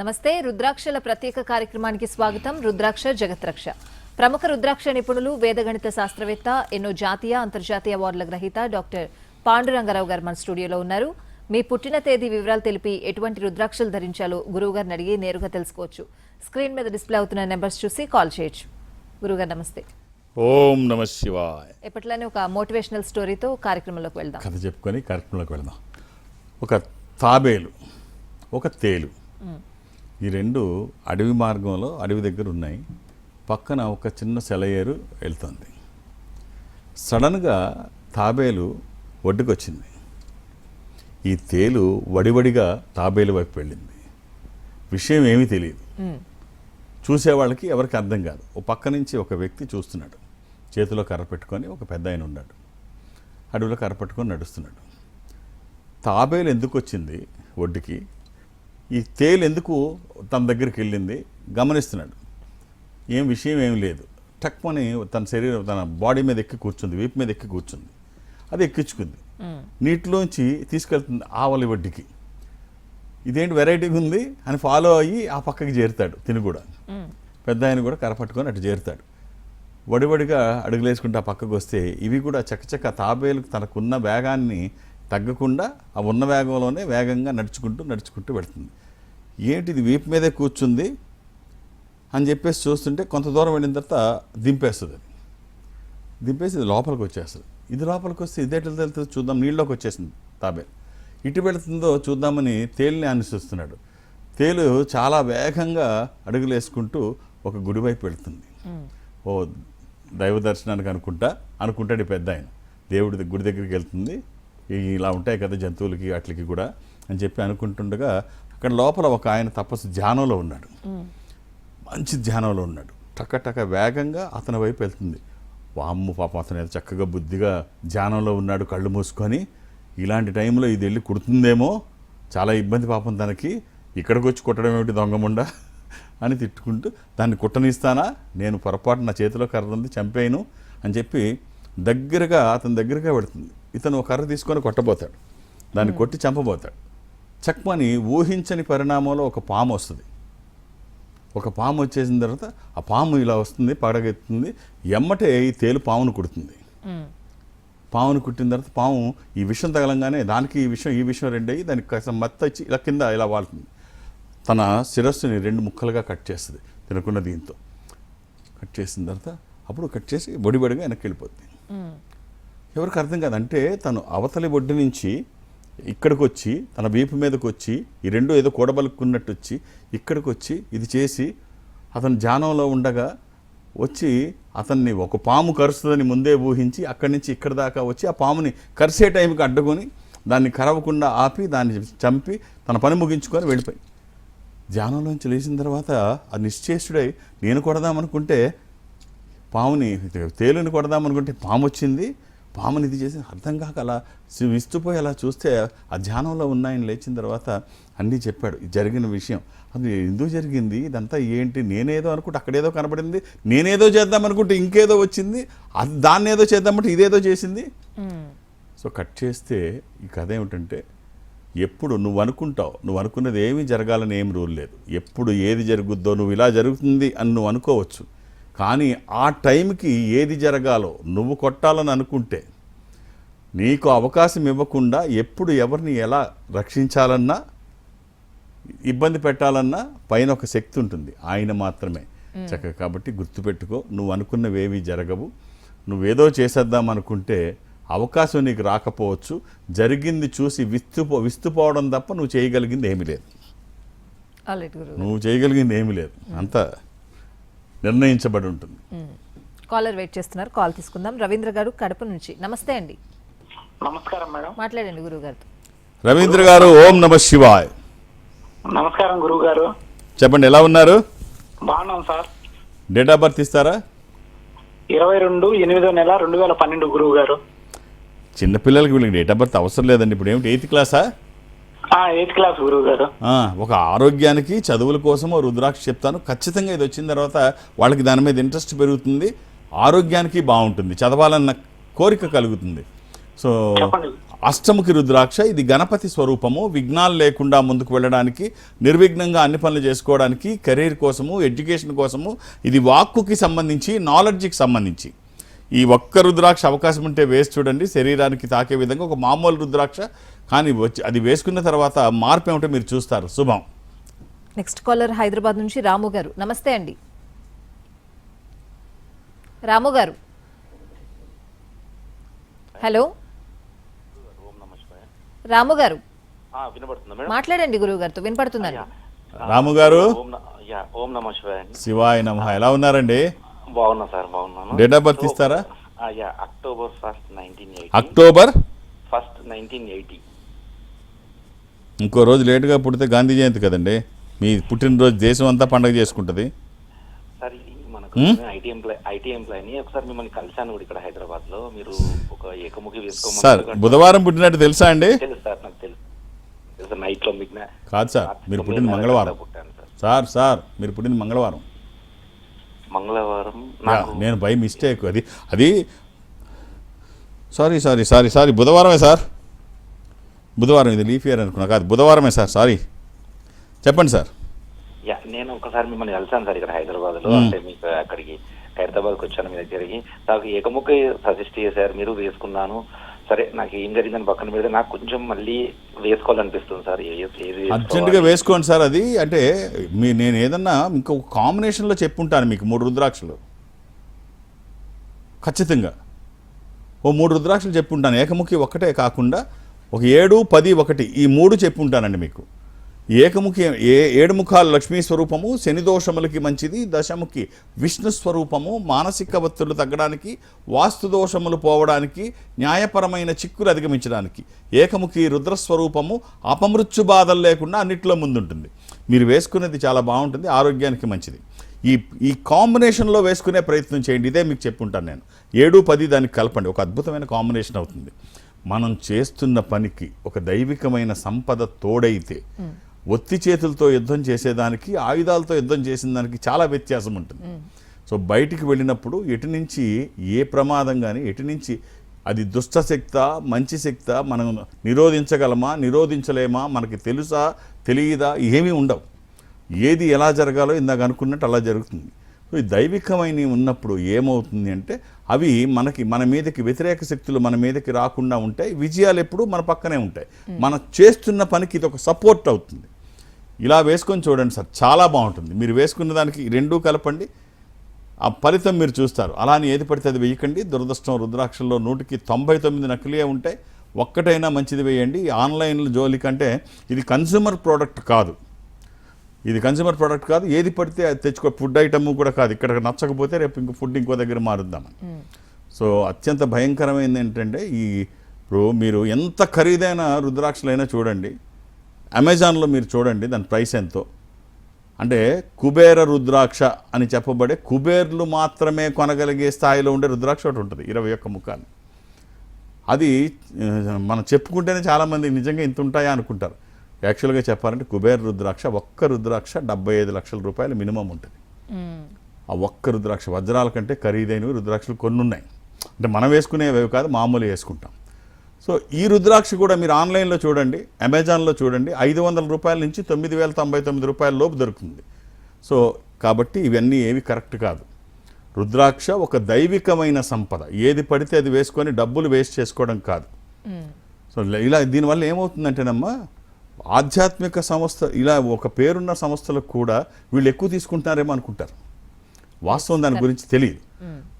నమస్తే రుద్రాక్షల ప్రత్యేక కార్యక్రమానికి స్వాగతం. రుద్రాక్ష జగత్రక్ష. ప్రముఖ రుద్రాక్ష నిపుణులు, వేదగణిత శాస్త్రవేత్త, ఎన్నో జాతీయ అంతర్జాతీయ అవార్డుల గ్రహీత డాక్టర్ పాండురంగారావు గారు మన స్టూడియోలో ఉన్నారు. మీ పుట్టిన తేదీ వివరాలు తెలిపి ఎటువంటి రుద్రాక్షలు ధరించాలో గురువుగారిని అడిగి నేరుగా తెలుసుకోవచ్చు. స్క్రీన్ మీద డిస్ప్లే అవుతున్న నెంబర్స్ చూసి కాల్ చేయొచ్చు. గురువుగారు నమస్తే. ఓం నమ శివాయ. ఎప్పట్లానే ఒక మోటివేషనల్ స్టోరీతో కార్యక్రమంలోకి వెళ్దాం. కథ చెప్పుకొని కార్యక్రమంలోకి వెళ్దాం. ఒక తాబేలు, ఒక తేలు, ఈ రెండు అడవి మార్గంలో అడవి దగ్గర ఉన్నాయి. పక్కన ఒక చిన్న సెలయేరు వెళ్తుంది. సడన్గా తాబేలు ఒడ్డుకొచ్చింది. ఈ తేలు వడివడిగా తాబేలు వైపు వెళ్ళింది. విషయం ఏమీ తెలియదు. చూసేవాళ్ళకి ఎవరికి అర్థం కాదు. ఓ పక్క నుంచి ఒక వ్యక్తి చూస్తున్నాడు. చేతిలో కర్ర పెట్టుకొని ఒక పెద్ద ఆయన ఉన్నాడు. అడవిలో కర్ర పెట్టుకొని నడుస్తున్నాడు. తాబేలు ఎందుకు వచ్చింది ఒడ్డుకి, ఈ తేలు ఎందుకు తన దగ్గరికి వెళ్ళింది గమనిస్తున్నాడు. ఏం విషయం ఏం లేదు. టక్మని తన శరీరం తన బాడీ మీద ఎక్కి కూర్చుంది, వీపు మీద ఎక్కి కూర్చుంది. అది ఎక్కించుకుంది. నీటిలోంచి తీసుకెళ్తుంది ఆవలి ఒడ్డుకి. ఇదేంటి వెరైటీగా ఉంది అని ఫాలో అయ్యి ఆ పక్కకి చేరుతాడు. తిని కూడా పెద్ద ఆయన కూడా కర్ర పట్టుకొని అటు చేరుతాడు. వడివడిగా అడుగులేసుకుంటే ఆ పక్కకు వస్తే ఇవి కూడా చక్కచక్క తాబేలుకు తనకున్న వేగాన్ని తగ్గకుండా ఆ ఉన్న వేగంలోనే వేగంగా నడుచుకుంటూ వెళుతుంది. ఏంటి ఇది వీపు మీదే కూర్చుంది అని చెప్పేసి చూస్తుంటే కొంత దూరం వెళ్ళిన తర్వాత దింపేస్తుంది. అది దింపేసి ఇది లోపలికి వచ్చేస్తుంది. ఇది లోపలికి వస్తే ఇదేటి వెళ్తుంది చూద్దాం, నీళ్ళలోకి వచ్చేసింది తాబేలు. ఇటు వెళుతుందో చూద్దామని తేలిని అనుసరిస్తున్నాడు. తేలు చాలా వేగంగా అడుగులు వేసుకుంటూ ఒక గుడి వైపు వెళుతుంది. ఓ దైవ దర్శనానికి అనుకుంటాడు ఈ పెద్ద ఆయన. దేవుడి గుడి దగ్గరికి వెళ్తుంది. ఇలా ఉంటాయి కదా జంతువులకి వాటికి కూడా అని చెప్పి అనుకుంటుండగా అక్కడ లోపల ఒక ఆయన తపస్సు ధ్యానంలో ఉన్నాడు. మంచి ధ్యానంలో ఉన్నాడు. టక వేగంగా అతని వైపు వెళ్తుంది. వామ్ము పాపం అతను ఏదో చక్కగా బుద్ధిగా ధ్యానంలో ఉన్నాడు, కళ్ళు మూసుకొని. ఇలాంటి టైంలో ఇది వెళ్ళి కుడుతుందేమో, చాలా ఇబ్బంది పాపం తనకి, ఇక్కడికి వచ్చి కుట్టడం ఏమిటి దొంగముండా అని తిట్టుకుంటూ దాన్ని కుట్టనిస్తానా, నేను పొరపాటు నా చేతిలో కర్ర ఉంది చంపేయను అని చెప్పి అతని దగ్గరగా పెడుతుంది. ఇతను ఒక కర్ర తీసుకొని కొట్టబోతాడు, దాన్ని కొట్టి చంపబోతాడు. చక్మని ఊహించని పరిణామంలో ఒక పాము వస్తుంది. ఒక పాము వచ్చేసిన తర్వాత ఆ పాము ఇలా వస్తుంది, పడగెత్తుంది. ఎమ్మటే ఈ తేలు పామును కుడుతుంది. పామును కుట్టిన తర్వాత పాము ఈ విషం తగలంగానే దానికి ఈ విషయం రెండయ్యి దానికి కాస్త మత్త ఇచ్చి ఇలా కింద ఇలా వాళ్తుంది. తన శిరస్సుని 2 ముక్కలుగా కట్ చేస్తుంది తినకున్న దీంతో. కట్ చేసిన తర్వాత అప్పుడు కట్ చేసి బొడిబడిగా వెనక్కి వెళ్ళిపోద్ది. ఎవరికి అర్థం కాదంటే తను అవతలి ఒడ్డు నుంచి ఇక్కడికి వచ్చి తన వీపు మీదకి వచ్చి ఈ రెండు ఏదో కూడబలుక్కున్నట్టు వచ్చి ఇక్కడికి వచ్చి ఇది చేసి అతను ధ్యానంలో ఉండగా వచ్చి అతన్ని ఒక పాము కరుస్తుందని ముందే ఊహించి అక్కడి నుంచి ఇక్కడ దాకా వచ్చి ఆ పాముని కరిసే టైంకి అడ్డుకొని దాన్ని కరవకుండా ఆపి దాన్ని చంపి తన పని ముగించుకొని వెళ్ళిపోయి ధ్యానంలోంచి లేచిన తర్వాత ఆ నిశ్చేష్టుడై నేను కొడదామనుకుంటే పాముని, తేలుని కొడదామనుకుంటే పాము వచ్చింది. పాముని ఇది చేసి అర్థం కాక అలా విస్తుపోయి అలా చూస్తే ఆ ధ్యానంలో ఉన్నాయని లేచిన తర్వాత అన్నీ చెప్పాడు జరిగిన విషయం. అది ఎందుకు జరిగింది, ఇదంతా ఏంటి, నేనేదో అనుకుంటే అక్కడేదో కనబడింది, నేనేదో చేద్దామనుకుంటే ఇంకేదో వచ్చింది, అది దాన్ని ఏదో చేద్దామంటే ఇదేదో చేసింది. సో కట్ చేస్తే ఈ కథ ఏమిటంటే ఎప్పుడు నువ్వు అనుకున్నది ఏమీ జరగాలని ఏం రూల్ లేదు. ఎప్పుడు ఏది జరుగుద్దో నువ్వు ఇలా జరుగుతుంది అని నువ్వు అనుకోవచ్చు, కానీ ఆ టైంకి ఏది జరగాలో నువ్వు కొట్టాలని అనుకుంటే నీకు అవకాశం ఇవ్వకుండా ఎప్పుడు ఎవరిని ఎలా రక్షించాలన్నా ఇబ్బంది పెట్టాలన్నా పైన ఒక శక్తి ఉంటుంది, ఆయన మాత్రమే చక్కగా. కాబట్టి గుర్తుపెట్టుకో, నువ్వు అనుకున్నవేవి జరగవు. నువ్వేదో చేసేద్దాం అనుకుంటే అవకాశం నీకు రాకపోవచ్చు. జరిగింది చూసి విస్తుపోవడం తప్ప నువ్వు చేయగలిగింది ఏమీ లేదు. అంతా నిర్ణయించబడి ఉంటుంది. కాలర్ వెయిట్ చేస్తున్నారు, కాల్ తీసుకుందాం. రవీంద్ర గారు కడప నుంచి. నమస్తే అండి. నమస్కారం మేడం. మాట్లాడండి గురువు గారితో. రవీంద్ర గారు ఓం నమ శివాయ్. నమస్కారం గురువు గారు. చెప్పండి, ఎలా ఉన్నారు? బాగున్నాం సార్. డేట్ ఆఫ్ బర్త్ ఇస్తారా? 22/8/2012 గురువు గారు. చిన్నపిల్లలకి వీళ్ళకి డేట్ ఆఫ్ బర్త్ అవసరం లేదండి. ఇప్పుడు ఏమిటి 8th క్లాసా? 8th క్లాస్ గురువు గారు. ఒక ఆరోగ్యానికి చదువుల కోసం రుద్రాక్ష చెప్తాను. ఖచ్చితంగా ఇది వచ్చిన తర్వాత వాళ్ళకి దాని మీద ఇంట్రెస్ట్ పెరుగుతుంది, ఆరోగ్యానికి బాగుంటుంది, చదవాలన్న కోరిక కలుగుతుంది. సో అష్టముఖి రుద్రాక్ష ఇది గణపతి స్వరూపము. విఘ్నాలు లేకుండా ముందుకు వెళ్ళడానికి, నిర్విఘ్నంగా అన్ని పనులు చేసుకోవడానికి, కెరీర్ కోసము, ఎడ్యుకేషన్ కోసము, ఇది వాక్కుకి సంబంధించి, నాలెడ్జ్కి సంబంధించి. ఈ ఒక్క రుద్రాక్ష అవకాశం ఉంటే వేసి చూడండి, శరీరానికి తాకే విధంగా ఒక మామూలు రుద్రాక్ష, కానీ అది వేసుకున్న తర్వాత మార్పు ఏమిటో మీరు చూస్తారు. శుభం. నెక్స్ట్ కాలర్ హైదరాబాద్ నుంచి రాము గారు. నమస్తే అండి రాము గారు. హలో రాము గారు, మాట్లాడండి గురువు గారితో, వినపడుతుందండి. రాము గారు, ఓం నమః శివాయ. శివాయ నమః. ఎలా ఉన్నారండి? బాగున్నా సార్, బాగున్నాను. డేట్ ఆఫ్ బర్త్ ఇస్తారా? అక్టోబర్ 1, 1980. అక్టోబర్ 1, 1980. ఇంకో రోజు లేటుగా పుడితే గాంధీ జయంతి కదండి. మీ పుట్టినరోజు దేశం అంతా పండుగ చేసుకుంటుంది. సార్ ఇది మనకు ఐటీ ఎంప్లాయీని ఒకసారి మిమ్మల్ని కలిశాను కూడా ఇక్కడ హైదరాబాద్ లో. మీరు ఒక ఏకముఖి సార్ బుధవారం పుట్టినట్టు తెలుసా అండి? తెలుసు సార్, నాకు తెలుసు. నైట్ లో మీకు కాదు సార్, మీరు పుట్టింది మంగళవారం. సార్ మీరు పుట్టింది మంగళవారం. నేను బై మిస్టేక్ అది సారీ బుధవారమే సార్. బుధవారం, ఇది లీఫ్ ఇయర్ అనుకున్నా. కాదు, బుధవారమే సార్. సారీ, చెప్పండి సార్. నేను ఒకసారి మిమ్మల్ని కలిసాను సార్ ఇక్కడ హైదరాబాద్ లో. అంటే మీకు అక్కడికి హైదరాబాద్కి వచ్చాను మీ దగ్గరికి. నాకు ఏకముఖి సజెస్ట్ చేశారు, మీరు వేసుకున్నాను. సరే, నాకు ఏం జరిగిందని పక్కన పెడితే నాకు కొంచెం మళ్ళీ వేసుకోవాలనిపిస్తుంది సార్. అర్జెంటుగా వేసుకోండి సార్. అది అంటే నేను ఏదన్నా ఇంకొక కాంబినేషన్లో చెప్పుంటాను మీకు. 3 రుద్రాక్షలు ఖచ్చితంగా, ఓ 3 రుద్రాక్షలు చెప్పుంటాను. ఏకముఖి ఒక్కటే కాకుండా ఒక 7, 10, 1 ఈ 3 చెప్పుంటానండి మీకు. ఏకముఖి 7 ముఖాలు లక్ష్మీ స్వరూపము, శని దోషములకి మంచిది. దశముఖి విష్ణు స్వరూపము, మానసిక ఒత్తిళ్లు తగ్గడానికి, వాస్తు దోషములు పోవడానికి, న్యాయపరమైన చిక్కులు అధిగమించడానికి. ఏకముఖి రుద్రస్వరూపము, అపమృత్యు బాధలు లేకుండా అన్నిట్లో ముందుంటుంది. మీరు వేసుకునేది చాలా బాగుంటుంది, ఆరోగ్యానికి మంచిది. ఈ కాంబినేషన్లో వేసుకునే ప్రయత్నం చేయండి. ఇదే మీకు చెప్పుంటాను నేను. 7, 10 దానికి కలపండి, ఒక అద్భుతమైన కాంబినేషన్ అవుతుంది. మనం చేస్తున్న పనికి ఒక దైవికమైన సంపద తోడైతే ఒత్తి చేతులతో యుద్ధం చేసేదానికి, ఆయుధాలతో యుద్ధం చేసిన దానికి చాలా వ్యత్యాసం ఉంటుంది. సో బయటికి వెళ్ళినప్పుడు ఎటు నుంచి ఏ ప్రమాదం కానీ, ఎటు నుంచి అది దుష్టశక్త మంచి శక్త, మనం నిరోధించగలమా నిరోధించలేమా, మనకి తెలుసా తెలియదా, ఏమీ ఉండవు. ఏది ఎలా జరగాలో ఇందాక అనుకున్నట్టు అలా జరుగుతుంది. సో ఈ దైవికమైన ఉన్నప్పుడు ఏమవుతుంది అంటే అవి మన మీదకి వ్యతిరేక శక్తులు మన మీదకి రాకుండా ఉంటాయి. విజయాలు ఎప్పుడు మన పక్కనే ఉంటాయి. మనం చేస్తున్న పనికి ఇది ఒక సపోర్ట్ అవుతుంది. ఇలా వేసుకొని చూడండి సార్, చాలా బాగుంటుంది. మీరు వేసుకున్న దానికి 2 కలపండి, ఆ ఫలితం మీరు చూస్తారు. అలా అని ఏది పడితే అది వేయకండి. దురదృష్టం రుద్రాక్షల్లో 100కి 99 నకిలే ఉంటాయి. ఒక్కటైనా మంచిది వేయండి. ఆన్లైన్లో జోలి కంటే ఇది కన్స్యూమర్ ప్రోడక్ట్ కాదు. ఏది పడితే అది తెచ్చుకో. ఫుడ్ ఐటమ్ కూడా కాదు. ఇక్కడ నచ్చకపోతే రేపు ఫుడ్ ఇంకో దగ్గర మారుద్దామని. సో అత్యంత భయంకరమైనది ఏంటంటే ఇప్పుడు మీరు ఎంత ఖరీదైన రుద్రాక్షలైనా చూడండి, అమెజాన్లో మీరు చూడండి దాని ప్రైస్ ఎంతో. అంటే కుబేర రుద్రాక్ష అని చెప్పబడే కుబేర్లు మాత్రమే కొనగలిగే స్థాయిలో ఉండే రుద్రాక్ష ఒకటి ఉంటుంది, 21 ముఖాలు. అది మనం చెప్పుకుంటేనే చాలామంది నిజంగా ఇంత ఉంటాయా అనుకుంటారు. యాక్చువల్గా చెప్పాలంటే కుబేర రుద్రాక్ష, ఒక్క రుద్రాక్ష 75 లక్షల రూపాయలు మినిమం ఉంటుంది. ఆ ఒక్క రుద్రాక్ష వజ్రాల కంటే ఖరీదైనవి రుద్రాక్షలు కొన్ని ఉన్నాయి. అంటే మనం వేసుకునేవి కాదు, మామూలు వేసుకుంటాం. సో ఈ రుద్రాక్ష కూడా మీరు ఆన్లైన్లో చూడండి, అమెజాన్లో చూడండి, 500 రూపాయల నుంచి 9,099 రూపాయల లోపు దొరుకుతుంది. సో కాబట్టి ఇవన్నీ ఏవి కరెక్ట్ కాదు. రుద్రాక్ష ఒక దైవికమైన సంపద. ఏది పడితే అది వేసుకొని డబ్బులు వేస్ట్ చేసుకోవడం కాదు. సో ఇలా దీనివల్ల ఏమవుతుందంటేనమ్మా, ఆధ్యాత్మిక సంస్థ ఇలా ఒక పేరున్న సంస్థలకు కూడా వీళ్ళు ఎక్కువ తీసుకుంటున్నారేమో అనుకుంటారు. వాస్తవం దాని గురించి తెలియదు.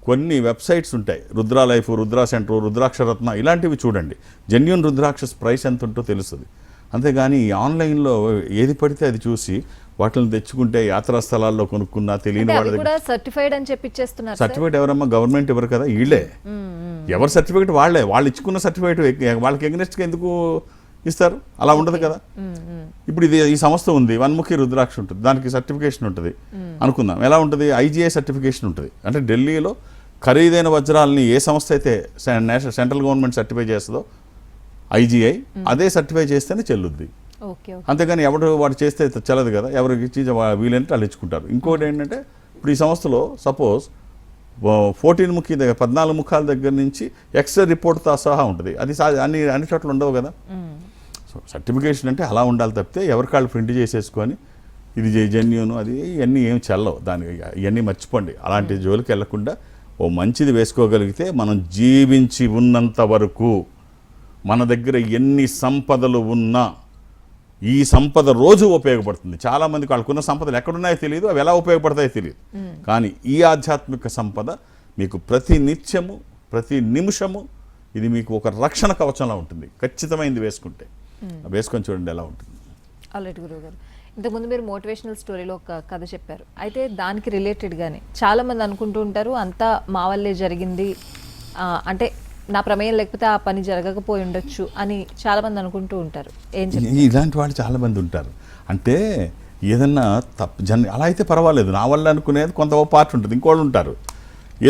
కొన్ని వెబ్సైట్స్ ఉంటాయి, రుద్రా లైఫ్, రుద్రా సెంటర్, రుద్రాక్షరత్న, ఇలాంటివి చూడండి. జెన్యూన్ రుద్రాక్ష ప్రైస్ ఎంత ఉంటో తెలుస్తుంది. అంతేగాని ఆన్లైన్లో ఏది పడితే అది చూసి వాటిని తెచ్చుకుంటే యాత్రా స్థలాల్లో కొనుక్కున్నా తెలియని వాళ్ళ దగ్గర సర్టిఫైడ్ అని చెప్పి ఇచ్చేస్తున్నారు. సర్టిఫికేట్ ఎవరమ్మా? గవర్నమెంట్ ఎవరు కదా, వీళ్ళే. ఎవరి సర్టిఫికేట్ వాళ్ళే. వాళ్ళు ఇచ్చుకున్న సర్టిఫికేట్ వాళ్ళకి ఎగ్నెస్ట్గా ఎందుకు ఇస్తారు? అలా ఉండదు కదా. ఇప్పుడు ఈ సంస్థ ఉంది, వన్ముఖి రుద్రాక్ష ఉంటుంది, దానికి సర్టిఫికేషన్ ఉంటుంది అనుకుందాం. ఎలా ఉంటుంది? ఐజీఐ సర్టిఫికేషన్ ఉంటుంది. అంటే ఢిల్లీలో ఖరీదైన వజ్రాలని ఏ సంస్థ అయితే సెంట్రల్ గవర్నమెంట్ సర్టిఫై చేస్తుందో ఐజీఐ, అదే సర్టిఫై చేస్తేనే చెల్లుద్ది. అంతేగాని వాడు చేస్తే చెల్లదు కదా. ఎవరికి వీలైనట్టు వాళ్ళు ఇచ్చుకుంటారు. ఇంకోటి ఏంటంటే, ఇప్పుడు ఈ సంస్థలో సపోజ్ 14 ముఖి దగ్గర 14 ముఖాల దగ్గర నుంచి ఎక్స్రే రిపోర్ట్తో సహా ఉంటుంది. అది అన్ని చోట్ల ఉండవు కదా. సో సర్టిఫికేషన్ అంటే అలా ఉండాలి తప్పితే ఎవరికాళ్ళు ప్రింట్ చేసేసుకొని ఇది జెన్యూను అది ఇవన్నీ ఏం చెల్లవు. ఇవన్నీ మర్చిపోండి. అలాంటి జోలికి వెళ్లకుండా ఓ మంచిది వేసుకోగలిగితే మనం జీవించి ఉన్నంత వరకు మన దగ్గర ఎన్ని సంపదలు ఉన్నా ఈ సంపద రోజు ఉపయోగపడుతుంది. చాలామందికి వాళ్ళకున్న సంపదలు ఎక్కడున్నాయో తెలియదు, అవి ఎలా ఉపయోగపడతాయో తెలియదు. కానీ ఈ ఆధ్యాత్మిక సంపద మీకు ప్రతి నిత్యము ప్రతి నిమిషము ఇది మీకు ఒక రక్షణ కవచంలా ఉంటుంది. ఖచ్చితమైనది వేసుకుంటే వేసుకొని చూడండి ఎలా ఉంటుంది. ఆల్రెడీ గురువు గారు, ఇంతకుముందు మీరు మోటివేషనల్ స్టోరీలో ఒక కథ చెప్పారు. అయితే దానికి రిలేటెడ్గానే చాలామంది అనుకుంటూ ఉంటారు అంతా మా వల్లే జరిగింది, అంటే నా ప్రమేయం లేకపోతే ఆ పని జరగకపోయి ఉండొచ్చు అని చాలామంది అనుకుంటూ ఉంటారు. ఇలాంటి వాళ్ళు చాలామంది ఉంటారు. అంటే ఏదన్నా తప్పు అలా అయితే పర్వాలేదు, నా వల్ల అనుకునేది కొంత ఓ పార్ట్ ఉంటుంది. ఇంకోళ్ళు ఉంటారు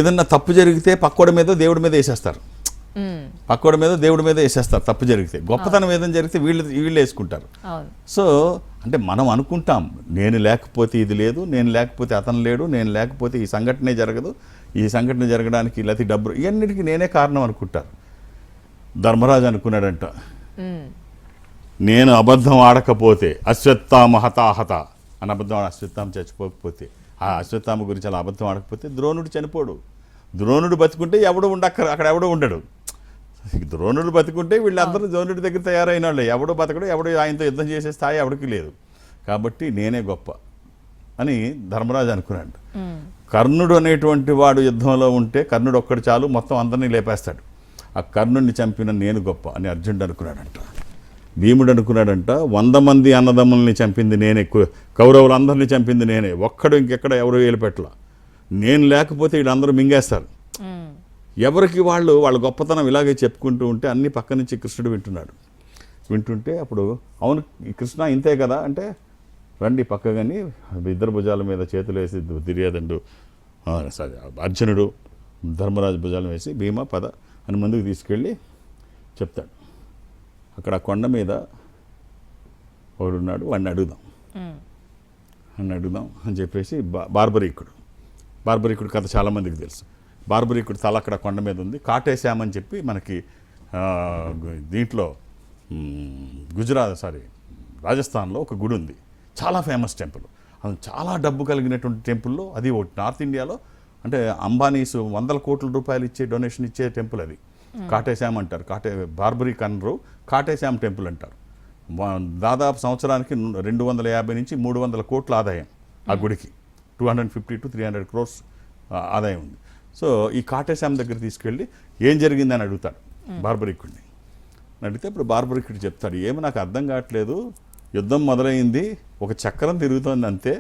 ఏదన్నా తప్పు జరిగితే పక్కోడి మీద దేవుడి మీద వేసేస్తారు, పక్కోడి మీద దేవుడి మీద వేసేస్తారు. తప్పు జరిగితే గొప్పతనం ఏదైనా జరిగితే వీళ్ళు వేసుకుంటారు. సో అంటే మనం అనుకుంటాం నేను లేకపోతే ఇది లేదు, నేను లేకపోతే అతను లేడు, నేను లేకపోతే ఈ సంఘటనే జరగదు, ఈ సంఘటన జరగడానికి లేకపోతే డబ్బు ఇవన్నిటికీ నేనే కారణం అనుకుంటారు. ధర్మరాజు అనుకున్నాడంట, నేను అబద్ధం ఆడకపోతే అశ్వత్థామ హతాహత అని అబద్ధం అశ్వత్థామ చచ్చిపోకపోతే ఆ అశ్వత్థామ గురించి అలా అబద్ధం ఆడకపోతే ద్రోణుడు చనిపోడు. ద్రోణుడు బతుకుంటే అక్కడ ఎవడో ఉండడు. ద్రోణుడు బతుకుంటే వీళ్ళందరూ ద్రోణుడి దగ్గర తయారైన వాళ్ళు. ఎవడో బతకడు, ఎవడో ఆయనతో యుద్ధం చేసే స్థాయి ఎవడికి లేదు. కాబట్టి నేనే గొప్ప అని ధర్మరాజు అనుకున్నాడు. కర్ణుడు అనేటువంటి వాడు యుద్ధంలో ఉంటే కర్ణుడు ఒక్కడు చాలు, మొత్తం అందరినీ లేపేస్తాడు. ఆ కర్ణుడిని చంపిన నేను గొప్ప అని అర్జునుడు అనుకున్నాడంట. భీముడు అనుకున్నాడంట 100 మంది అన్నదమ్ముల్ని చంపింది నేనే, కౌరవులందరినీ చంపింది నేనే, ఒక్కడు ఇంకెక్కడ ఎవరు ఏలుపెట్టల, నేను లేకపోతే వీళ్ళందరూ మింగేస్తారు. ఎవరికి వాళ్ళ గొప్పతనం ఇలాగే చెప్పుకుంటూ ఉంటే అన్ని పక్క నుంచి కృష్ణుడు వింటుంటే అప్పుడు అవును కృష్ణ ఇంతే కదా అంటే రండి పక్కగాని ఇద్దరు భుజాల మీద చేతులు వేసి దుర్యోధనుడు అర్జునుడు ధర్మరాజు భుజాలు వేసి భీమ పద అని ముందుకు తీసుకెళ్ళి చెప్తాడు. అక్కడ కొండ మీద ఒకడున్నాడు, వాడిని అడుగుదాం అని చెప్పేసి బార్బరీకుడు కథ చాలామందికి తెలుసు. బార్బరీకుడు తల అక్కడ కొండ మీద ఉంది. కాటేశామని చెప్పి మనకి దీంట్లో రాజస్థాన్లో ఒక గుడి ఉంది, చాలా ఫేమస్ టెంపుల్. అది చాలా డబ్బు కలిగినటువంటి టెంపుల్లో అది ఒకటి. నార్త్ ఇండియాలో అంటే అంబానీస్ 100 కోట్ల రూపాయలు ఇచ్చే డొనేషన్ ఇచ్చే టెంపుల్ అది. కాటేశామ్ అంటారు. బార్బరీక్ అనరు, కాటేశామ్ టెంపుల్ అంటారు. దాదాపు సంవత్సరానికి 250 నుంచి 300 కోట్ల ఆదాయం ఆ గుడికి. 250 to 300 crores ఆదాయం ఉంది. సో ఈ కాటేశామ్ దగ్గర తీసుకెళ్ళి ఏం జరిగిందని అడుగుతాడు బార్బరీకుడిని. అడిగితే ఇప్పుడు బార్బరీకుడు చెప్తాడు, ఏమో నాకు అర్థం కావట్లేదు, యుద్ధం మొదలైంది, ఒక చక్రం తిరుగుతోంది అంతే,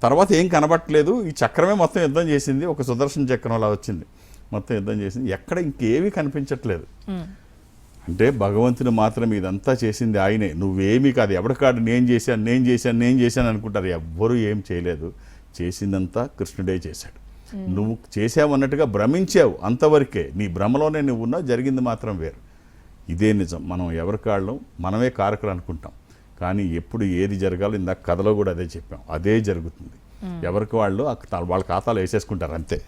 తర్వాత ఏం కనబట్టలేదు, ఈ చక్రమే మొత్తం యుద్ధం చేసింది, ఒక సుదర్శన చక్రం అలా వచ్చింది, మొత్తం యుద్ధం చేసింది, ఎక్కడ ఇంకేమీ కనిపించట్లేదు. అంటే భగవంతుని మాత్రం ఇదంతా చేసింది ఆయనే, నువ్వేమీ కాదు, ఎవరికాడు నేను చేశాను అనుకుంటారు. ఎవ్వరూ ఏం చేయలేదు, చేసిందంతా కృష్ణుడే చేశాడు. నువ్వు చేసావు అన్నట్టుగా భ్రమించావు, అంతవరకే, నీ భ్రమలోనే నువ్వు ఉన్నావు, జరిగింది మాత్రం వేరు. ఇదే నిజం. మనం ఎవరికాళ్ళం మనమే కారకులు అనుకుంటాం, కానీ ఎప్పుడు ఏది జరగాలో ఇందాక కథలో కూడా అదే చెప్పాం, అదే జరుగుతుంది. ఎవరికి వాళ్ళు వాళ్ళ ఖాతాలో వేసేసుకుంటారు అంతే.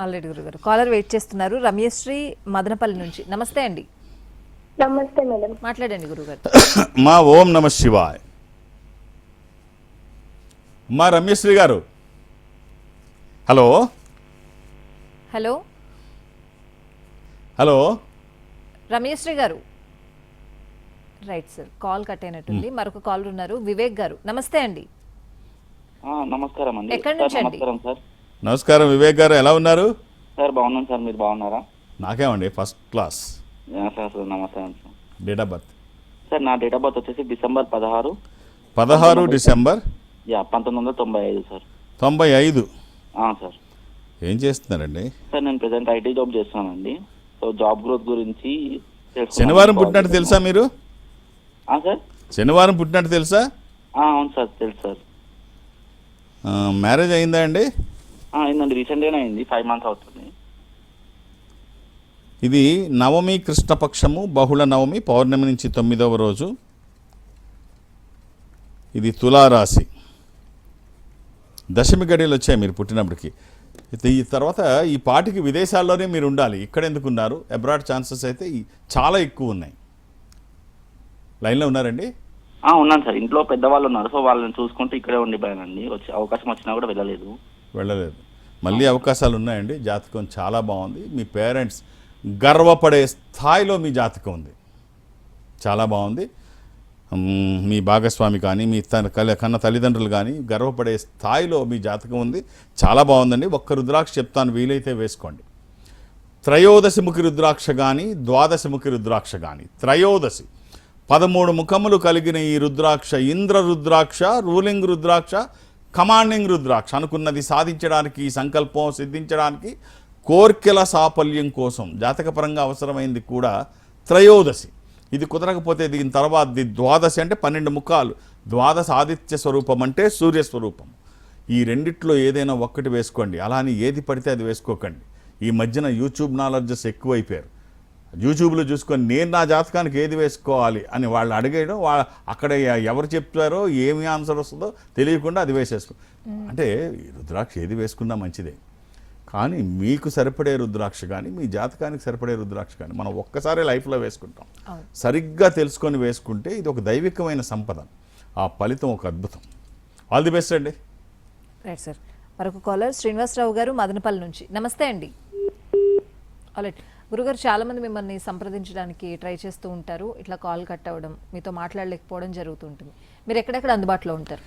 ఆల్రెడీ గురుగారు కాలర్ వెయిట్ చేస్తున్నారు. రమ్యశ్రీ మదనపల్లి నుంచి. నమస్తే అండి. నమస్తే మేడం. మాట్లాడండి గురుగారు. మా ఓం నమ శివాయ్. మా రమ్యశ్రీ గారు, హలో హలో హలో రమ్యశ్రీ గారు. రైట్ సార్, కాల్ కట్ అయినట్టుంది. మరొక కాలర్ ఉన్నారు, వివేక్ గారు. నమస్తే అండి. నమస్కారం అండి. ఎక్కడి నుంచి అండి? నమస్కారం సార్. నమస్కారం వివేక్ గారు, ఎలా ఉన్నారు? సార్ బాగున్నాను సార్, మీరు బాగున్నారా? నాకేమండి ఫస్ట్ క్లాస్. సార్ నమస్కారం sir. Date of birth? Sir నా డేట్ ఆఫ్ బర్త్ వచ్చేసి డిసెంబర్ 16 డిసెంబర్ 1995 సార్. 95. సార్. ఏం చేస్తున్నారండి? సార్ నేను ప్రెసెంట్ ఐటీ జాబ్ చేస్తున్నానండి. సో జాబ్ గ్రోత్ గురించి శనివారం పుట్టినట్టు తెలుసా మీరు? సార్ శనివారం పుట్టినట్టు తెలుసా? అవును సార్, తెలుసు సార్. మ్యారేజ్ అయిందా అండి? అయిందండి, రీసెంట్గానే అయింది, 5 months అవుతుంది. ఇది నవమి కృష్ణపక్షము, బహుళ నవమి, పౌర్ణమి నుంచి 9వ రోజు. ఇది తులారాశి. దశమి గడియలు వచ్చాయి మీరు పుట్టినప్పటికి. ఈ తర్వాత ఈ పాటికి విదేశాల్లోనే మీరు ఉండాలి, ఇక్కడ ఎందుకున్నారు? అబ్రాడ్ ఛాన్సెస్ అయితే చాలా ఎక్కువ ఉన్నాయి. లైన్లో ఉన్నారండి? ఉన్నాను సార్. ఇంట్లో పెద్దవాళ్ళు ఉన్నారు, సో వాళ్ళని చూసుకుంటూ ఇక్కడే ఉండిపోయానండి. వచ్చే అవకాశం వచ్చినా కూడా వెళ్ళలేదు. మళ్ళీ అవకాశాలు ఉన్నాయండి. జాతకం చాలా బాగుంది. మీ పేరెంట్స్ గర్వపడే స్థాయిలో మీ జాతకం ఉంది, చాలా బాగుంది. మీ భాగస్వామి కానీ మీ కన్న తల్లిదండ్రులు కానీ గర్వపడే స్థాయిలో మీ జాతకం ఉంది, చాలా బాగుందండి. ఒక్క రుద్రాక్ష చెప్తాను, వీలైతే వేసుకోండి. త్రయోదశముఖి రుద్రాక్ష కానీ ద్వాదశముఖి రుద్రాక్ష కానీ, త్రయోదశి 13 ముఖములు కలిగిన ఈ రుద్రాక్ష ఇంద్ర రుద్రాక్ష, రూలింగ్ రుద్రాక్ష, కమాండింగ్ రుద్రాక్ష. అనుకున్నది సాధించడానికి, సంకల్పం సిద్ధించడానికి, కోర్కెల సాఫల్యం కోసం జాతకపరంగా అవసరమైంది కూడా త్రయోదశి. ఇది కుదరకపోతే దీని తర్వాత ద్వాదశి అంటే 12 ముఖాలు. ద్వాదశ ఆదిత్య స్వరూపం అంటే సూర్యస్వరూపం. ఈ రెండిట్లో ఏదైనా ఒక్కటి వేసుకోండి, అలా అని ఏది పడితే అది వేసుకోకండి. ఈ మధ్యన యూట్యూబ్ నాలెడ్జెస్ ఎక్కువైపోయారు. యూట్యూబ్లో చూసుకొని నేను నా జాతకానికి ఏది వేసుకోవాలి అని వాళ్ళు అడిగేయడం, అక్కడ ఎవరు చెప్తారో ఏమి ఆన్సర్ వస్తుందో తెలియకుండా అది వేసేసుకో. అంటే రుద్రాక్ష ఏది వేసుకున్నా మంచిదే, కానీ మీకు సరిపడే రుద్రాక్ష కానీ మీ జాతకానికి సరిపడే రుద్రాక్ష కానీ మనం ఒక్కసారి లైఫ్లో వేసుకుంటాం. సరిగ్గా తెలుసుకొని వేసుకుంటే ఇది ఒక దైవికమైన సంపద, ఆ ఫలితం ఒక అద్భుతం. ఆల్ ది బెస్ట్ అండి. Right sir. మరొక కాలర్ శ్రీనివాసరావు గారు మదనపల్లి నుంచి. నమస్తే అండి. ఆల్రైట్ గురుగారు, చాలామంది మిమ్మల్ని సంప్రదించడానికి ట్రై చేస్తూ ఉంటారు, ఇట్లా కాల్ కట్ అవ్వడం, మీతో మాట్లాడలేకపోవడం జరుగుతుంటుంది. మీరు ఎక్కడెక్కడ అందుబాటులో ఉంటారు?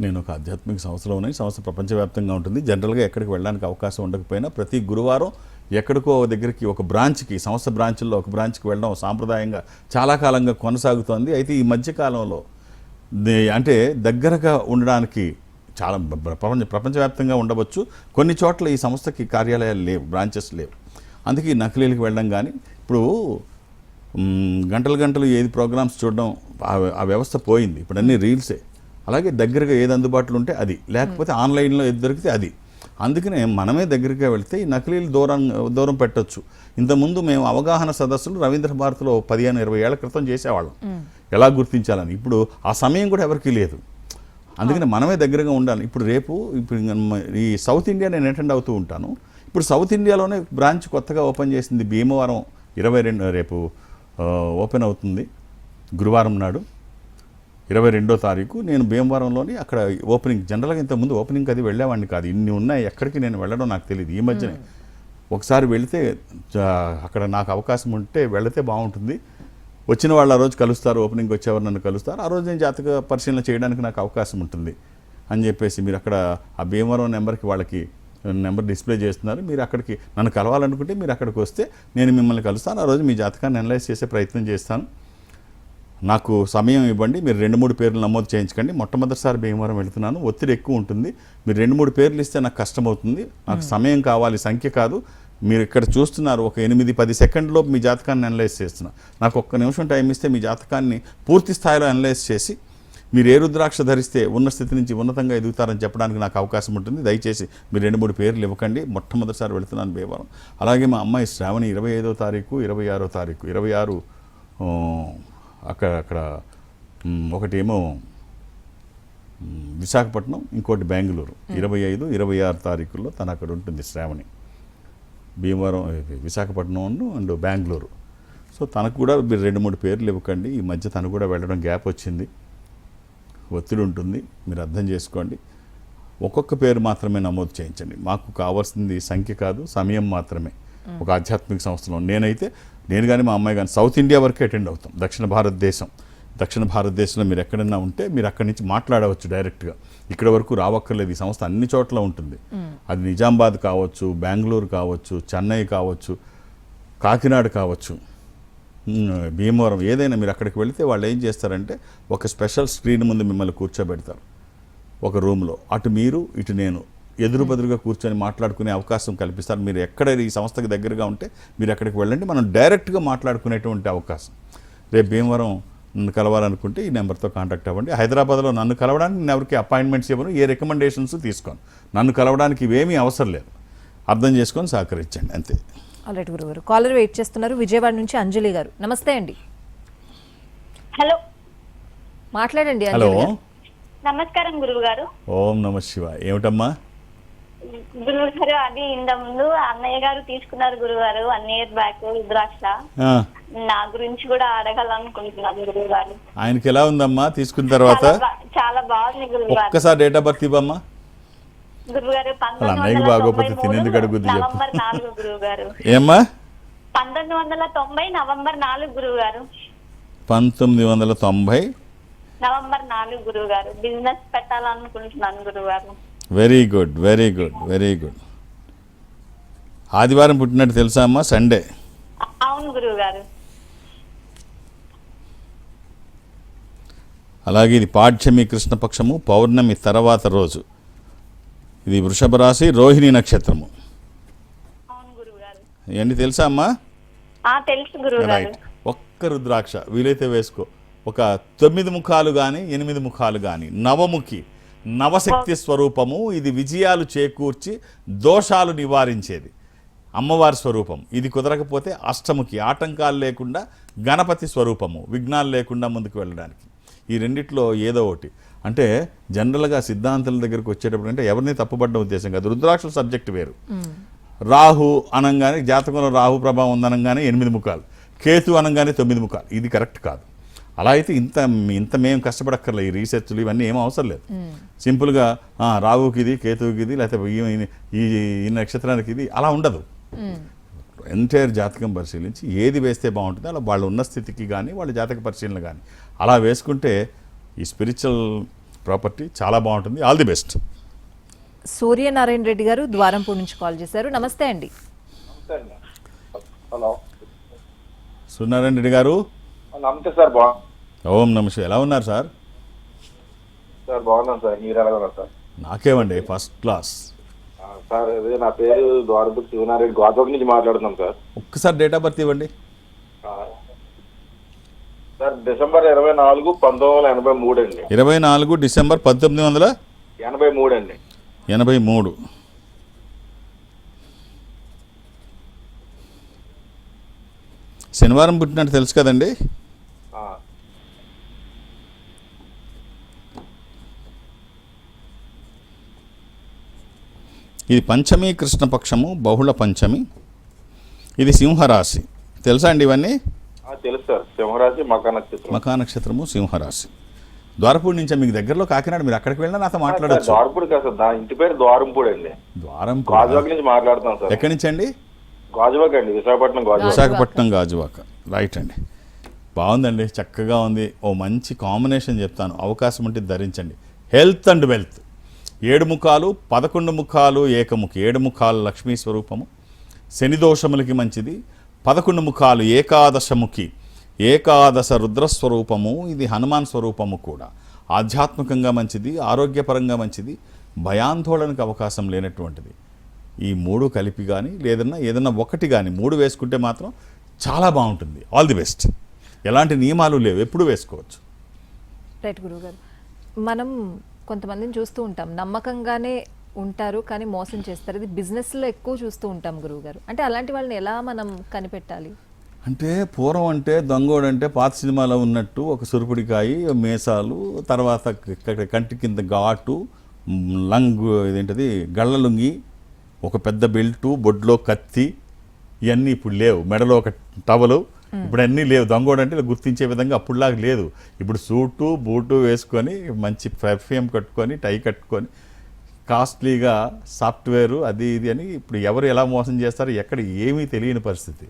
నేను ఒక ఆధ్యాత్మిక సంస్థలో ఉన్నాయి. సంస్థ ప్రపంచవ్యాప్తంగా ఉంటుంది. జనరల్గా ఎక్కడికి వెళ్ళడానికి అవకాశం ఉండకపోయినా ప్రతి గురువారం ఎక్కడికో దగ్గరికి ఒక బ్రాంచ్కి, సంస్థ బ్రాంచ్ల్లో ఒక బ్రాంచ్కి వెళ్ళడం సాంప్రదాయంగా చాలా కాలంగా కొనసాగుతోంది. అయితే ఈ మధ్యకాలంలో అంటే దగ్గరగా ఉండడానికి చాలా ప్రపంచవ్యాప్తంగా ఉండవచ్చు, కొన్ని చోట్ల ఈ సంస్థకి కార్యాలయాలు లేవు, బ్రాంచెస్ లేవు. అందుకే ఈ నకిలీలకు వెళ్ళడం కానీ, ఇప్పుడు గంటలు ఏది ప్రోగ్రామ్స్ చూడడం ఆ వ్యవస్థ పోయింది. ఇప్పుడు అన్ని రీల్సే. అలాగే దగ్గరగా ఏది అందుబాటులో ఉంటే అది, లేకపోతే ఆన్లైన్లో ఏది దొరికితే అది. అందుకనే మనమే దగ్గరగా వెళ్తే ఈ నకిలీలు దూరం పెట్టచ్చు. ఇంతకుముందు మేము అవగాహన సదస్సులు రవీంద్ర భారతిలో 15-20 ఏళ్ల క్రితం చేసేవాళ్ళం, ఎలా గుర్తించాలని. ఇప్పుడు ఆ సమయం కూడా ఎవరికీ లేదు. అందుకని మనమే దగ్గరగా ఉండాలి. ఇప్పుడు ఈ సౌత్ ఇండియా నేను అటెండ్ అవుతూ ఉంటాను. ఇప్పుడు సౌత్ ఇండియాలోనే బ్రాంచ్ కొత్తగా ఓపెన్ చేసింది, భీమవరం 22 రేపు ఓపెన్ అవుతుంది, గురువారం నాడు 22వ తారీఖు. నేను భీమవరంలోని అక్కడ ఓపెనింగ్, జనరల్గా ఇంతకుముందు ఓపెనింగ్కి అది వెళ్ళేవాడిని కాదు, ఇన్ని ఉన్నాయి, ఎక్కడికి నేను వెళ్ళడం నాకు తెలియదు. ఈ మధ్యనే ఒకసారి వెళితే అక్కడ నాకు అవకాశం ఉంటే వెళితే బాగుంటుంది. వచ్చిన వాళ్ళు ఆ రోజు కలుస్తారు, ఓపెనింగ్కి వచ్చేవారు నన్ను కలుస్తారు, ఆ రోజు నేను జాతక పరిశీలన చేయడానికి నాకు అవకాశం ఉంటుంది అని చెప్పేసి మీరు అక్కడ ఆ భీమవరం నెంబర్కి వాళ్ళకి నెంబర్ డిస్ప్లే చేస్తున్నారు. మీరు అక్కడికి నన్ను కలవాలనుకుంటే మీరు అక్కడికి వస్తే నేను మిమ్మల్ని కలుస్తాను. ఆ రోజు మీ జాతకాన్ని అనలైజ్ చేసే ప్రయత్నం చేస్తాను. నాకు సమయం ఇవ్వండి. మీరు 2-3 పేర్లు నమోదు చేయించకండి. మొట్టమొదటిసారి భీమవరం వెళుతున్నాను, ఒత్తిడి ఎక్కువ ఉంటుంది. మీరు 2-3 పేర్లు ఇస్తే నాకు కష్టమవుతుంది. నాకు సమయం కావాలి, సంఖ్య కాదు. మీరు ఇక్కడ చూస్తున్నారు, ఒక 8-10 సెకండ్లో మీ జాతకాన్ని అనలైజ్ చేస్తున్నా. నాకు ఒక్క నిమిషం టైం ఇస్తే మీ జాతకాన్ని పూర్తి స్థాయిలో అనలైజ్ చేసి మీరు ఏ రుద్రాక్ష ధరిస్తే ఉన్న స్థితి నుంచి ఉన్నతంగా ఎదుగుతారని చెప్పడానికి నాకు అవకాశం ఉంటుంది. దయచేసి మీరు 2-3 పేర్లు ఇవ్వకండి. మొట్టమొదటిసారి వెళుతున్నాను భీమవరం. అలాగే మా అమ్మాయి శ్రావణి 25వ తారీఖు 26వ తారీఖు 26 అక్కడ ఒకటేమో విశాఖపట్నం, ఇంకోటి బెంగళూరు. 25-26 తారీఖుల్లో తను అక్కడ ఉంటుంది శ్రావణి. భీమవరం, విశాఖపట్నం అండ్ బెంగళూరు. సో తనకు కూడా మీరు 2-3 పేర్లు ఇవ్వకండి. ఈ మధ్య తను కూడా వెళ్ళడం గ్యాప్ వచ్చింది, ఒత్తిడి ఉంటుంది, మీరు అర్థం చేసుకోండి. ఒక్కొక్క పేరు మాత్రమే నమోదు చేయించండి. మాకు కావాల్సింది సంఖ్య కాదు, సమయం మాత్రమే. ఒక ఆధ్యాత్మిక సంస్థలో నేను కానీ మా అమ్మాయి కానీ సౌత్ ఇండియా వరకే అటెండ్ అవుతాం. దక్షిణ భారతదేశంలో మీరు ఎక్కడన్నా ఉంటే మీరు అక్కడి నుంచి మాట్లాడవచ్చు డైరెక్ట్గా. ఇక్కడ వరకు రావక్కర్లేదు. ఈ సంస్థ అన్ని చోట్ల ఉంటుంది. అది నిజామాబాద్ కావచ్చు, బెంగళూరు కావచ్చు, చెన్నై కావచ్చు, కాకినాడ కావచ్చు, భీమవరం, ఏదైనా మీరు అక్కడికి వెళితే వాళ్ళు ఏం చేస్తారంటే ఒక స్పెషల్ స్క్రీన్ ముందు మిమ్మల్ని కూర్చోబెడతారు ఒక రూమ్లో. అటు మీరు ఇటు నేను ఎదురుబెదురుగా కూర్చొని మాట్లాడుకునే అవకాశం కల్పిస్తారు. మీరు ఎక్కడ ఈ సంస్థకి దగ్గరగా ఉంటే మీరు అక్కడికి వెళ్ళండి, మనం డైరెక్ట్గా మాట్లాడుకునేటువంటి అవకాశం. రేపు భీమవరం నన్ను కలవాలనుకుంటే ఈ నెంబర్తో కాంటాక్ట్ అవ్వండి. హైదరాబాద్లో నన్ను కలవడానికి నేను ఎవరికి అపాయింట్మెంట్స్ ఇవ్వను, ఏ రికమెండేషన్స్ తీసుకోను. నన్ను కలవడానికి ఇవేమీ అవసరం లేదు. అర్థం చేసుకొని సహకరించండి, అంతే. ఆల్రైట్ గురుగారు, కాలర్ వెయిట్ చేస్తున్నారు. విజయవాడ నుంచి అంజలి గారు. నమస్తే అండి. హలో, మాట్లాడండి. హలో, నమస్కారం గురువు గారు. ఓం నమ శివాయ. ఏమిటమ్మా? గురుగారు అది ఇంత ముందు అన్నయ్య గారు తీసుకున్నారు గురుగారు 1 year బ్యాక్ రుద్రాక్ష. ఆ, నా గురించి కూడా అడగాలనుకుంటున్నాను గురుగారు. ఆయనకి ఎలా ఉందమ్మా తీసుకున్న తర్వాత? చాలా బాగుంది గురుగారు. ఒక్కసారి డేట్ ఆఫ్ బర్త్ ఇవ్వమ్మా. గురుగారు వాళ్ళ అన్నయ్యకి బాగోపోతే తినేందుకు అడుగుద్ది చెప్పు. నవంబర్ 4 గురుగారు. ఏమ్మా? 1990 నవంబర్ 4 గురుగారు. 1990 నవంబర్ 4 గురుగారు. బిజినెస్ పెట్టాలనుకుంటున్నాను గురుగారు. Very good, very good, very good. ఆదివారం పుట్టినట్టు తెలుసా అమ్మా? సండే. అవును గురుగారు. అలాగే ఇది పాఠ్యమి కృష్ణపక్షము, పౌర్ణమి తర్వాత రోజు. ఇది వృషభ రాశి, రోహిణి నక్షత్రము. అవును గురుగారు. ఇవన్నీ తెలుసా అమ్మా? తెలుసు గురుగారు. రైట్. ఒక్క రుద్రాక్ష వీలైతే వేసుకో. ఒక 9 ముఖాలు కానీ 8 ముఖాలు కానీ, నవముఖి, నవశక్తి స్వరూపము. ఇది విజయాలు చేకూర్చి దోషాలు నివారించేది అమ్మవారి స్వరూపం. ఇది కుదరకపోతే అష్టముఖి, ఆటంకాలు లేకుండా గణపతి స్వరూపము, విఘ్నాలు లేకుండా ముందుకు వెళ్ళడానికి. ఈ రెండిట్లో ఏదో ఒకటి. అంటే జనరల్గా సిద్ధాంతాల దగ్గరికి వచ్చేటప్పుడు అంటే ఎవరిని తప్పుపడ్డ ఉద్దేశం కాదు. రుద్రాక్షల సబ్జెక్ట్ వేరు. రాహు అనంగానే, జాతకంలో రాహు ప్రభావం ఉందనంగానే 8 ముఖాలు, కేతు అనంగానే 9 ముఖాలు. ఇది కరెక్ట్ కాదు. అలా అయితే ఇంత మేము కష్టపడక్కర్లే. ఈ రీసెర్చ్లు ఇవన్నీ ఏం అవసరం లేదు. సింపుల్గా రావుకి ఇది, కేతువుకి ఇది, లేకపోతే ఈ నక్షత్రానికి ఇది, అలా ఉండదు. ఎంటైర్ జాతకం పరిశీలించి ఏది వేస్తే బాగుంటుందో అలా వాళ్ళు ఉన్న స్థితికి కానీ వాళ్ళ జాతక పరిశీలన కానీ అలా వేసుకుంటే ఈ స్పిరిచువల్ ప్రాపర్టీ చాలా బాగుంటుంది. All the best. Suryanarayana Reddy గారు ద్వారంపూర్ నుంచి కాల్ చేశారు. నమస్తే అండి. హలో, సూర్యనారాయణ రెడ్డి గారు. నమస్తే సార్. ఓం నమస్తే. ఎలా ఉన్నారు సార్? సార్ బాగున్నాను సార్. మీరు ఎలా ఉన్నారు సార్? నాకేమండి ఫస్ట్ క్లాస్. సార్ అదే నా పేరు ద్వారపూడి శివనారెడ్డి, గోదావరి నుంచి మాట్లాడుతున్నాం సార్. ఒక్కసారి డేట్ ఆఫ్ బర్త్ ఇవ్వండి. సార్ డిసెంబర్ 24, 1983 అండి. 24 డిసెంబర్ 1983 అండి. 83. శనివారం పుట్టినట్టు తెలుసు కదండి? ఇది పంచమి కృష్ణపక్షము, బహుళ పంచమి. ఇది సింహరాశి. తెలుసా అండి ఇవన్నీ? తెలుసు సార్. సింహరాశి, మకా నక్షత్రం. మకా నక్షత్రము, సింహరాశి. ద్వారపూడి నుంచి మీకు దగ్గరలో కాకినాడ, మీరు అక్కడికి వెళ్ళినా నాతో మాట్లాడచ్చు. ద్వారపూడి కాదు సార్, నా ఇంటి పేరు ద్వారంపూడి అండి. ద్వారంపూడి. గాజువాక నుంచి మాట్లాడుతున్నాం సార్. ఎక్కడి నుంచి అండి? గాజువాక అండి, విశాఖపట్నం గాజువాక. రైట్ అండి. బాగుందండి, చక్కగా ఉంది. ఓ మంచి కాంబినేషన్ చెప్తాను, అవకాశం ఉంటే ధరించండి. Health and wealth. 7 ముఖాలు, 11 ముఖాలు ఏకముఖి. 7 ముఖాలు లక్ష్మీ స్వరూపము, శని దోషములకి మంచిది. 11 ముఖాలు ఏకాదశముఖి, ఏకాదశ రుద్రస్వరూపము. ఇది హనుమాన్ స్వరూపము కూడా. ఆధ్యాత్మికంగా మంచిది, ఆరోగ్యపరంగా మంచిది, భయాందోళనకు అవకాశం లేనటువంటిది. ఈ 3 కలిపి కానీ ఏదన్నా ఒకటి కానీ 3 వేసుకుంటే మాత్రం చాలా బాగుంటుంది. All the best. ఎలాంటి నియమాలు లేవు, ఎప్పుడు వేసుకోవచ్చు. రైట్ గురువుగారు. మనం కొంతమందిని చూస్తూ ఉంటాం, నమ్మకంగానే ఉంటారు కానీ మోసం చేస్తారు. ఇది బిజినెస్లో ఎక్కువ చూస్తూ ఉంటాం గురువుగారు. అంటే అలాంటి వాళ్ళని ఎలా మనం కనిపెట్టాలి? అంటే పూర్వం అంటే దొంగోడు అంటే పాత సినిమాలో ఉన్నట్టు ఒక సురుపుడికాయి, మేసాలు, తర్వాత కంటి కింద ఘాటు, ఇదేంటది గళ్ళ లుంగి, ఒక పెద్ద బెల్టు, బొడ్లో కత్తి, ఇవన్నీ ఇప్పుడు లేవు. మెడలో ఒక టవలు, ఇప్పుడు అన్నీ లేవు. దొంగోడు అంటే గుర్తించే విధంగా అప్పుడులాగా లేదు. ఇప్పుడు సూటు బూటు వేసుకొని, మంచి పర్ఫ్యూమ్ కట్టుకొని, టై కట్టుకొని, కాస్ట్లీగా సాఫ్ట్వేరు అది ఇది అని ఇప్పుడు ఎవరు ఎలా మోసం చేస్తారో ఎక్కడ ఏమీ తెలియని పరిస్థితి.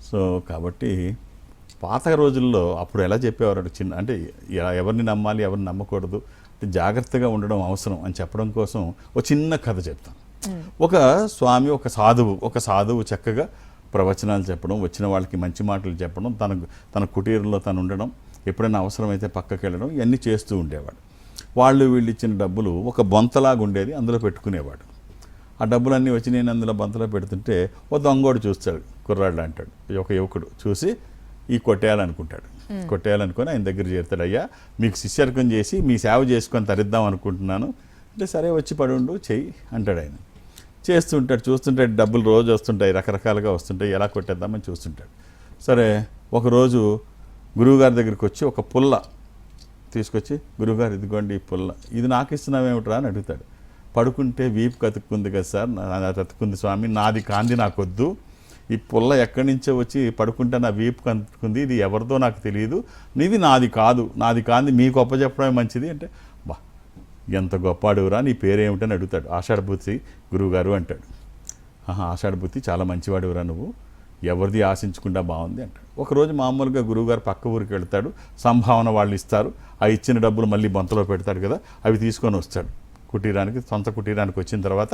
సో కాబట్టి పాత రోజుల్లో అప్పుడు ఎలా చెప్పేవారు అంటే ఎవరిని నమ్మాలి, ఎవరిని నమ్మకూడదు, జాగ్రత్తగా ఉండడం అవసరం అని చెప్పడం కోసం ఒక చిన్న కథ చెప్తాను. ఒక స్వామి, ఒక సాధువు చక్కగా ప్రవచనాలు చెప్పడం, వచ్చిన వాళ్ళకి మంచి మాటలు చెప్పడం, తన కుటీరంలో తను ఉండడం, ఎప్పుడైనా అవసరమైతే పక్కకి వెళ్ళడం, ఇవన్నీ చేస్తూ ఉండేవాడు. వీళ్ళు ఇచ్చిన డబ్బులు ఒక బొంతలాగా ఉండేది, అందులో పెట్టుకునేవాడు. ఆ డబ్బులన్నీ వచ్చి నేను అందులో బొంతలో పెడుతుంటే ఓ దొంగోడు చూస్తాడు, కుర్రాళ్ళు అంటాడు, ఒక యువకుడు చూసి ఈ కొట్టేయాలనుకుంటాడు. కొట్టేయాలనుకొని ఆయన దగ్గర చేరుతాడు. అయ్యా మీకు శిష్యర్కం చేసి మీ సేవ చేసుకొని తరిద్దాం అనుకుంటున్నాను అంటే, సరే వచ్చి పడుండు చెయ్యి అంటాడు. ఆయన చేస్తుంటాడు. చూస్తుంటాడు, డబ్బులు రోజు వస్తుంటాయి, రకరకాలుగా వస్తుంటాయి, ఎలా కొట్టేద్దామని చూస్తుంటాడు. సరే ఒకరోజు గురువుగారి దగ్గరికి వచ్చి ఒక పుల్ల తీసుకొచ్చి, గురువుగారు ఇదిగోండి ఈ పుల్ల, ఇది నాకు ఇస్తున్నావేమిట్రా అని అడుగుతాడు. పడుకుంటే వీపు కతుక్కుంది కదా సార్, కతుక్కుంది స్వామి, నాది కాంది నాకొద్దు, ఈ పుల్ల ఎక్కడి నుంచో వచ్చి పడుకుంటే నా వీపు కతుక్కుంది, ఇది ఎవరిదో నాకు తెలియదు, ఇది నాది కాదు, నాది కాంది మీకు అప్పచెప్పడమే మంచిది అంటే, బా ఎంత గొప్ప అడుగురా, నీ పేరేమిటని అడుగుతాడు. ఆషాఢభూతి గురువుగారు అంటాడు. ఆషాఢభూతి చాలా మంచివాడురా నువ్వు, ఎవరిది ఆశించకుండా బాగుంది అంటాడు. ఒకరోజు మామూలుగా గురువుగారు పక్క ఊరికి వెళ్తాడు, సంభావన వాళ్ళు ఇస్తారు, ఆ ఇచ్చిన డబ్బులు మళ్ళీ బొంతలో పెడతాడు కదా, అవి తీసుకొని వస్తాడు కుటీరానికి. సొంత కుటీరానికి వచ్చిన తర్వాత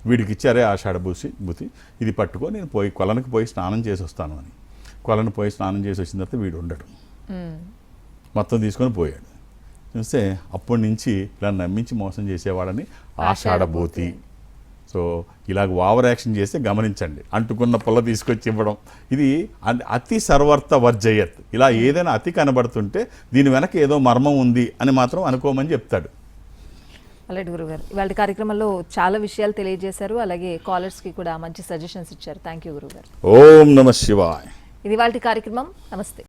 వీడికి ఇచ్చారే ఆషాఢభూతి, ఇది పట్టుకో, నేను కొలనికి పోయి స్నానం చేసి వస్తాను అని. కొలను పోయి స్నానం చేసి వచ్చిన తర్వాత వీడు ఉండడు, మొత్తం తీసుకొని పోయాడు. చూస్తే అప్పటి నుంచి ఇలా నమ్మించి మోసం చేసేవాడని ఆషాఢభూతి. సో ఇలాగ ఓవర్ యాక్షన్ చేస్తే గమనించండి, అంటుకున్న పుల్ల తీసుకొచ్చి ఇవ్వడం, ఇది అతి సర్వర్త వర్జయత్. ఇలా ఏదైనా అతి కనబడుతుంటే దీని వెనక ఏదో మర్మం ఉంది అని మాత్రం అనుకోమని చెప్తాడు. అలాంటి గురుగారు ఇవాళ కార్యక్రమంలో చాలా విషయాలు తెలియజేశారు, అలాగే కాలర్స్కి కూడా మంచి సజెషన్స్ ఇచ్చారు. థ్యాంక్ యూ గురుగారు. ఓం నమః శివాయ. ఇది ఇవాళ కార్యక్రమం. నమస్తే.